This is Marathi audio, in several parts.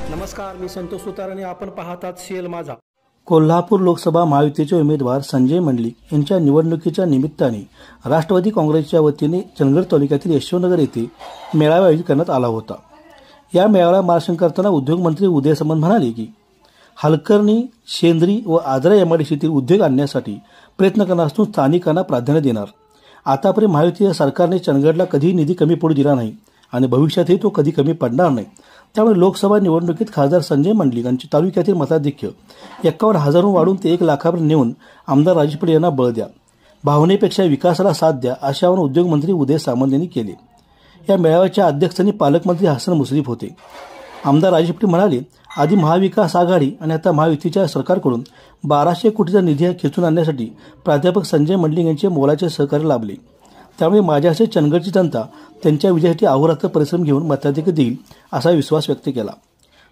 नमस्कार, मी संतोष सुतार आणि आपण पाहतात सीएल माझा. कोल्हापूर लोकसभा महायुतीचे उमेदवार संजय मंडलिक यांच्या निवडणुकीच्या निमित्ताने राष्ट्रवादी काँग्रेसच्या वतीने चंदगड तालुक्यातील यशवंतनगर येथे मेळावा आयोजित करण्यात आला होता. या मेळाव्याला मार्गदर्शन करताना उद्योगमंत्री उदय सामंत म्हणाले की हलकर्णी, शेंद्री व आजरा एमआयडीसीतील उद्योग आणण्यासाठी प्रयत्न करणार असून स्थानिकांना प्राधान्य देणार. आतापर्यंत महायुतीच्या सरकारने चंदगडला कधीही निधी कमी पडू दिला नाही आणि भविष्यातही तो कधी कमी पडणार नाही. त्यामुळे लोकसभा निवडणुकीत खासदार संजय मंडलिक यांची तालुक्यातील मताधिक्य 51,000 वाढून ते 1 लाखापर्यंत नेऊन आमदार राजेश पटेल यांना बळ द्या, भावनेपेक्षा विकासाला साथ द्या, असे आवाहन उद्योगमंत्री उदय सामंत यांनी केले. या मेळाव्याच्या अध्यक्षस्थानी पालकमंत्री हसन मुश्रीफ होते. आमदार राजेश पटेल म्हणाले, आधी महाविकास आघाडी आणि आता महायुतीच्या सरकारकडून 1200 कोटीचा निधी खेचून आणण्यासाठी प्राध्यापक संजय मंडलिक यांचे मोलाचे सहकार्य लाभले. त्यामुळे माझ्याचे चंदगडची जनता त्यांच्या विजयासाठी अहोरात्र परिश्रम घेऊन मताधिक्य देईल असा विश्वास व्यक्त केला.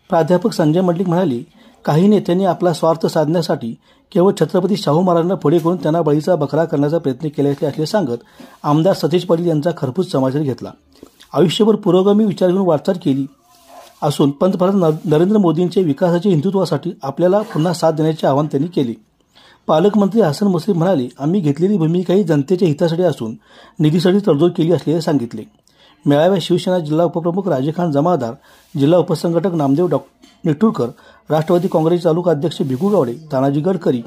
प्राध्यापक संजय मंडलिक म्हणाले, काही नेत्यांनी आपला स्वार्थ साधण्यासाठी केवळ छत्रपती शाहू महाराजांना पुढे करून त्यांना बळीचा बकरा करण्याचा प्रयत्न केल्याचे असले सांगत आमदार सतीश पाटील यांचा खरपूस समाचार घेतला. आयुष्यभर पुरोगामी विचार घेऊन वाटचाल केली असून पंतप्रधान नरेंद्र मोदींच्या विकासाच्या हिंदुत्वासाठी आपल्याला पुन्हा साथ देण्याचे आवाहन त्यांनी केले. पालकमंत्री हसन मुश्रीफ म्हणाले, आम्ही घेतलेली भूमिका ही जनतेच्या हितासाठी असून निधीसाठी तडजोड केली असल्याचे सांगितले. मेळाव्यात शिवसेना जिल्हा उपप्रमुख राजेखान जमादार, जिल्हा उपसंघटक नामदेव निटूरकर, राष्ट्रवादी काँग्रेस तालुका अध्यक्ष भिकू गावडे, तानाजी गडकरी,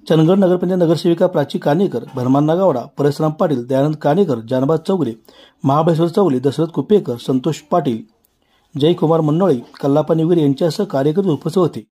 चंदगड नगरपंचायत नगरसेविका प्राची कानेकर, भरमान्ना गावडा, परशुराम पाटील, दयानंद कानेकर, जानबाद चौगले, महाबळेश्वर चौगले, दशरथ कुपेकर, संतोष पाटील, जयकुमार मन्नोळे, कल्लापा निवगरे यांच्यासह कार्यकर्ते उपस्थित होते.